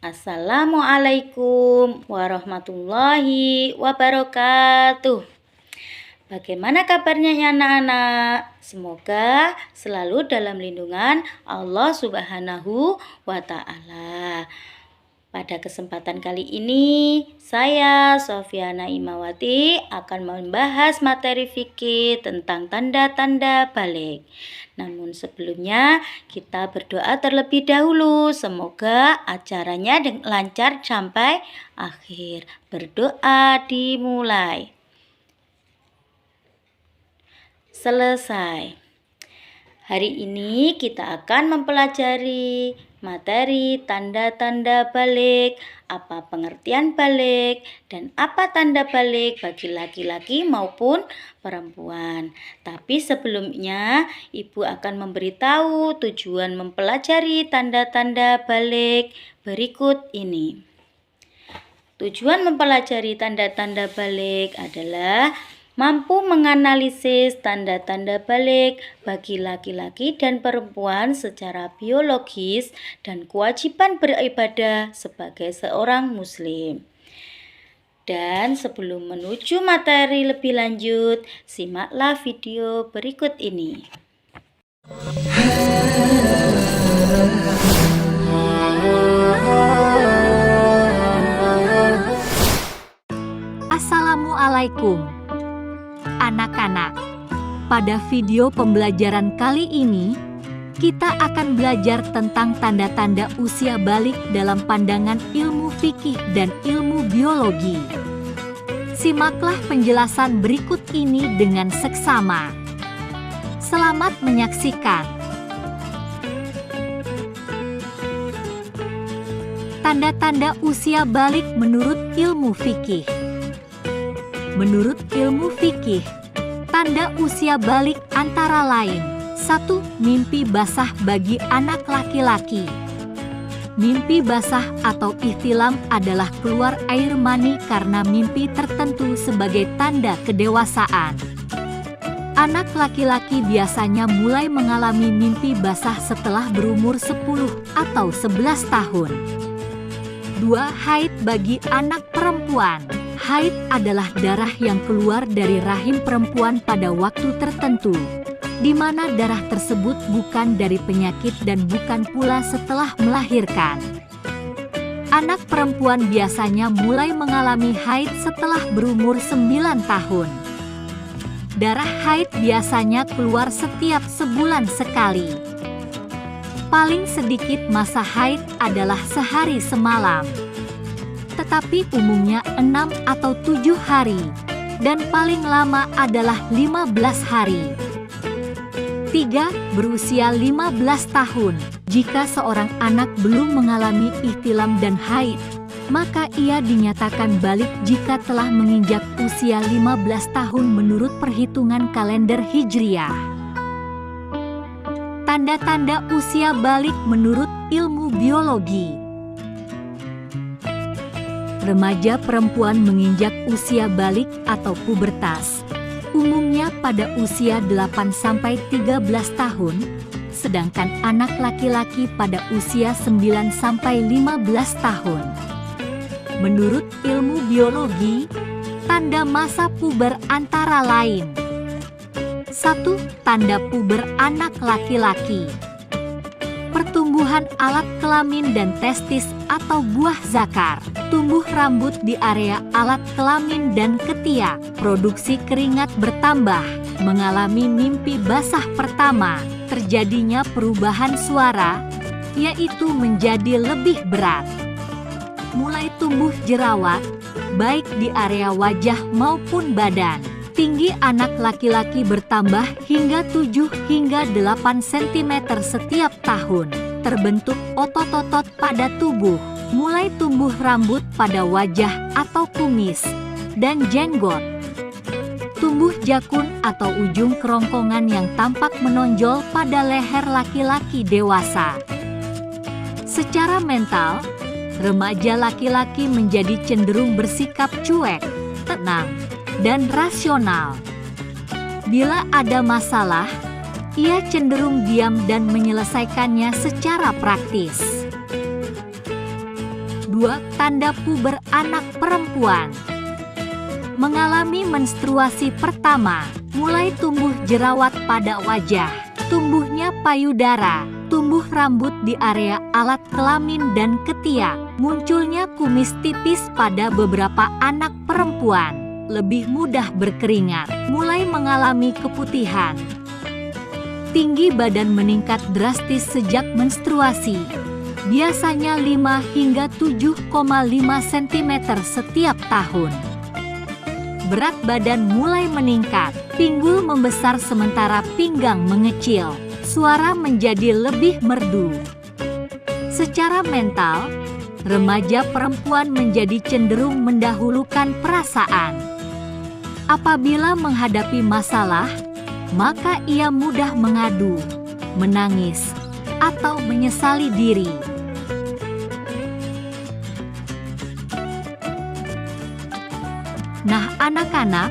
Assalamualaikum warahmatullahi wabarakatuh. Bagaimana kabarnya ya anak-anak? Semoga selalu dalam lindungan Allah Subhanahu wa Ta'ala. Pada kesempatan kali ini, saya Sofiana Imawati akan membahas materi fikih tentang tanda-tanda balik. Namun sebelumnya kita berdoa terlebih dahulu, semoga acaranya lancar sampai akhir. Berdoa dimulai. Selesai. Hari ini kita akan mempelajari materi tanda-tanda balik, apa pengertian balik, dan apa tanda balik bagi laki-laki maupun perempuan. Tapi sebelumnya, Ibu akan memberitahu tujuan mempelajari tanda-tanda balik berikut ini. Tujuan mempelajari tanda-tanda balik adalah mampu menganalisis tanda-tanda balik bagi laki-laki dan perempuan secara biologis dan kewajiban beribadah sebagai seorang muslim. Dan sebelum menuju materi lebih lanjut, simaklah video berikut ini. Assalamualaikum anak-anak. Pada video pembelajaran kali ini, kita akan belajar tentang tanda-tanda usia balik dalam pandangan ilmu fikih dan ilmu biologi. Simaklah penjelasan berikut ini dengan seksama. Selamat menyaksikan. Tanda-tanda usia balik menurut ilmu fikih. Menurut ilmu fikih, tanda usia balik antara lain: 1. Mimpi basah bagi anak laki-laki. Mimpi basah atau ihtilam adalah keluar air mani karena mimpi tertentu sebagai tanda kedewasaan. Anak laki-laki biasanya mulai mengalami mimpi basah setelah berumur 10 atau 11 tahun. 2. Haid bagi anak perempuan. Haid adalah darah yang keluar dari rahim perempuan pada waktu tertentu, di mana darah tersebut bukan dari penyakit dan bukan pula setelah melahirkan. Anak perempuan biasanya mulai mengalami haid setelah berumur 9 tahun. Darah haid biasanya keluar setiap sebulan sekali. Paling sedikit masa haid adalah sehari semalam, tetapi umumnya 6 atau 7 hari, dan paling lama adalah 15 hari. 3. Berusia 15 tahun. Jika seorang anak belum mengalami ihtilam dan haid, maka ia dinyatakan balik jika telah menginjak usia 15 tahun menurut perhitungan kalender Hijriah. Tanda-tanda usia balik menurut ilmu biologi. Remaja perempuan menginjak usia balik atau pubertas, umumnya pada usia 8-13 tahun, sedangkan anak laki-laki pada usia 9-15 tahun. Menurut ilmu biologi, tanda masa puber antara lain: 1. Tanda puber anak laki-laki. Pertumbuhan alat kelamin dan testis atau buah zakar, tumbuh rambut di area alat kelamin dan ketiak, produksi keringat bertambah, mengalami mimpi basah pertama, terjadinya perubahan suara, yaitu menjadi lebih berat, mulai tumbuh jerawat, baik di area wajah maupun badan. Tinggi anak laki-laki bertambah hingga 7 hingga 8 cm setiap tahun. Terbentuk otot-otot pada tubuh. Mulai tumbuh rambut pada wajah atau kumis dan jenggot. Tumbuh jakun atau ujung kerongkongan yang tampak menonjol pada leher laki-laki dewasa. Secara mental, remaja laki-laki menjadi cenderung bersikap cuek, tenang, dan rasional. Bila ada masalah, ia cenderung diam dan menyelesaikannya secara praktis. 2. Tanda puber anak perempuan. Mengalami menstruasi pertama, mulai tumbuh jerawat pada wajah, tumbuhnya payudara, tumbuh rambut di area alat kelamin dan ketiak, munculnya kumis tipis pada beberapa anak perempuan, lebih mudah berkeringat, mulai mengalami keputihan. Tinggi badan meningkat drastis sejak menstruasi, biasanya 5 hingga 7,5 cm setiap tahun. Berat badan mulai meningkat, pinggul membesar sementara pinggang mengecil, suara menjadi lebih merdu. Secara mental, remaja perempuan menjadi cenderung mendahulukan perasaan. Apabila menghadapi masalah, maka ia mudah mengadu, menangis, atau menyesali diri. Nah, anak-anak,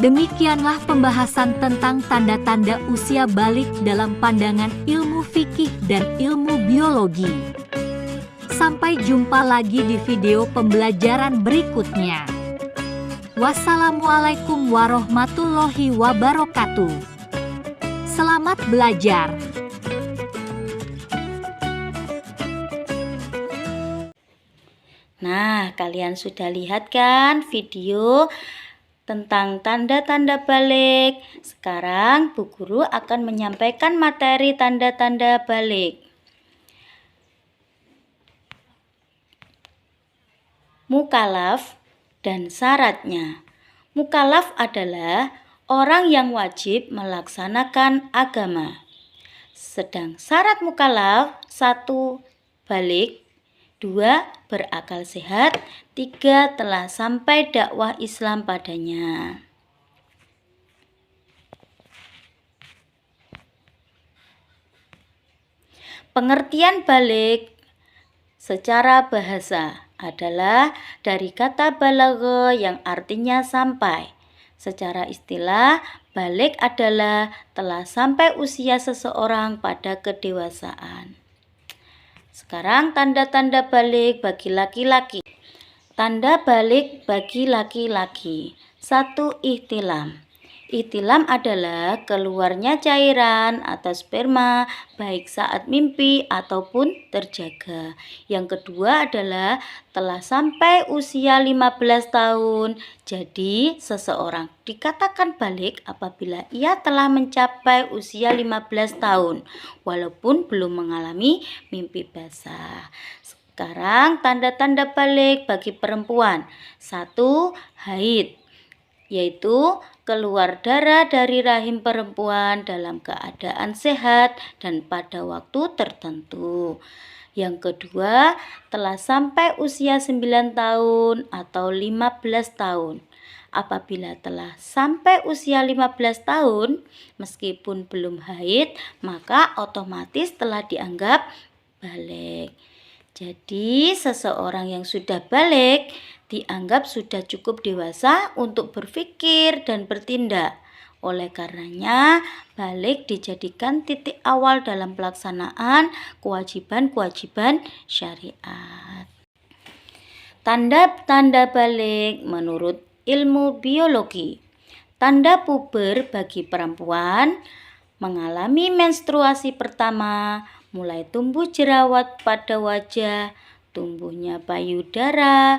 demikianlah pembahasan tentang tanda-tanda usia balik dalam pandangan ilmu fikih dan ilmu biologi. Sampai jumpa lagi di video pembelajaran berikutnya. Wassalamualaikum warahmatullahi wabarakatuh. Selamat belajar. Nah, kalian sudah lihat kan video tentang tanda-tanda balik. Sekarang Bu Guru akan menyampaikan materi tanda-tanda balik. Mukallaf dan syaratnya. Mukallaf adalah orang yang wajib melaksanakan agama. Sedang syarat mukallaf 1. Balik, 2. Berakal sehat, 3. Telah sampai dakwah Islam padanya. Pengertian balik secara bahasa adalah dari kata balagha yang artinya sampai. Secara istilah, balik adalah telah sampai usia seseorang pada kedewasaan. Sekarang tanda-tanda balik bagi laki-laki. Tanda balik bagi laki-laki. 1. Ihtilam. Ihtilam adalah keluarnya cairan atau sperma baik saat mimpi ataupun terjaga. Yang kedua adalah telah sampai usia 15 tahun. Jadi seseorang dikatakan balik apabila ia telah mencapai usia 15 tahun walaupun belum mengalami mimpi basah. Sekarang tanda-tanda balik bagi perempuan. 1. Haid, yaitu keluar darah dari rahim perempuan dalam keadaan sehat dan pada waktu tertentu. Yang kedua, telah sampai usia 9 tahun atau 15 tahun. Apabila telah sampai usia 15 tahun, meskipun belum haid, maka otomatis telah dianggap balik. Jadi, seseorang yang sudah balik dianggap sudah cukup dewasa untuk berpikir dan bertindak. Oleh karenanya, balik dijadikan titik awal dalam pelaksanaan kewajiban-kewajiban syariat. Tanda-tanda balik menurut ilmu biologi. Tanda puber bagi perempuan mengalami menstruasi pertama, mulai tumbuh jerawat pada wajah, tumbuhnya payudara,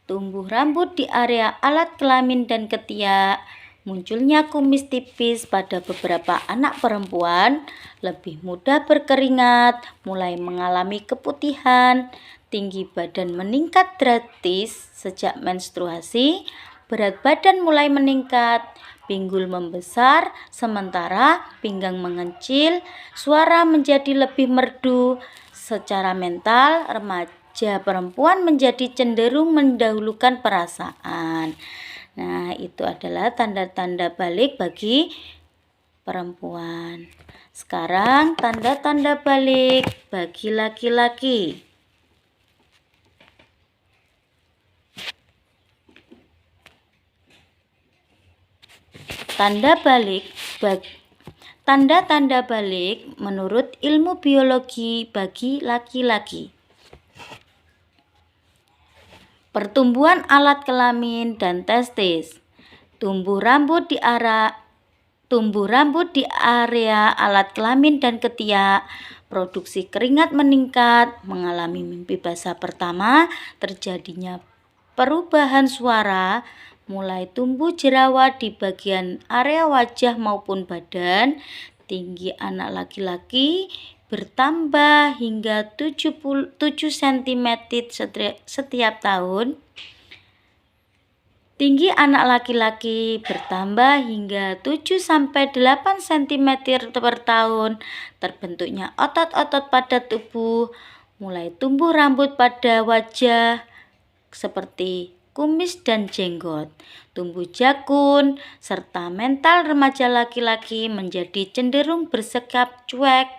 tumbuh rambut di area alat kelamin dan ketiak, munculnya kumis tipis pada beberapa anak perempuan, lebih mudah berkeringat, mulai mengalami keputihan, tinggi badan meningkat drastis sejak menstruasi, berat badan mulai meningkat, pinggul membesar, sementara pinggang mengecil, suara menjadi lebih merdu. Secara mental, remaja perempuan menjadi cenderung mendahulukan perasaan. Nah, itu adalah tanda-tanda balik bagi perempuan. Sekarang tanda-tanda balik bagi laki-laki. Tanda-tanda balik menurut ilmu biologi bagi laki-laki. Pertumbuhan alat kelamin dan testis. Tumbuh rambut di area alat kelamin dan ketiak. Produksi keringat meningkat, mengalami mimpi basah pertama, terjadinya perubahan suara, mulai tumbuh jerawat di bagian area wajah maupun badan. Tinggi anak laki-laki bertambah hingga 7 cm setiap tahun. Tinggi anak laki-laki bertambah hingga 7-8 cm per tahun. Terbentuknya otot-otot pada tubuh, mulai tumbuh rambut pada wajah seperti kumis dan jenggot, tumbuh jakun, serta mental remaja laki-laki menjadi cenderung bersikap cuek,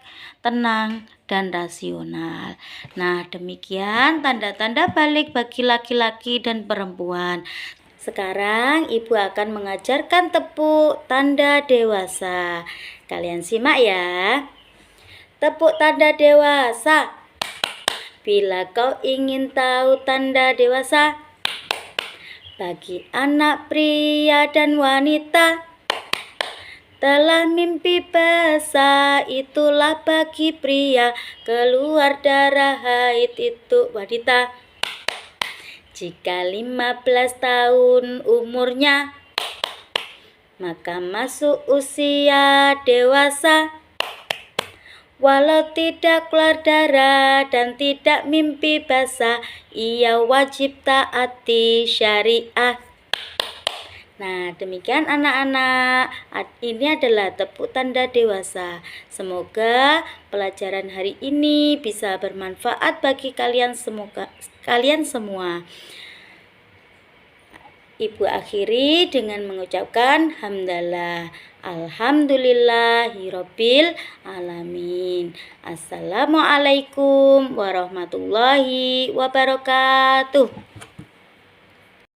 tenang, dan rasional. Nah, demikian tanda-tanda balik bagi laki-laki dan perempuan. Sekarang Ibu akan mengajarkan tepuk tanda dewasa. Kalian simak ya. Tepuk tanda dewasa. Bila kau ingin tahu tanda dewasa, bagi anak pria dan wanita, telah mimpi basah, itulah bagi pria, keluar darah haid itu wanita. Jika 15 tahun umurnya, maka masuk usia dewasa. Walau tidak keluar darah dan tidak mimpi basah, ia wajib taati syariah. Nah, demikian anak-anak. Ini adalah tepuk tanda dewasa. Semoga pelajaran hari ini bisa bermanfaat bagi kalian semua. Ibu akhiri dengan mengucapkan hamdalah. Alhamdulillahirabbil alamin. Assalamualaikum warahmatullahi wabarakatuh.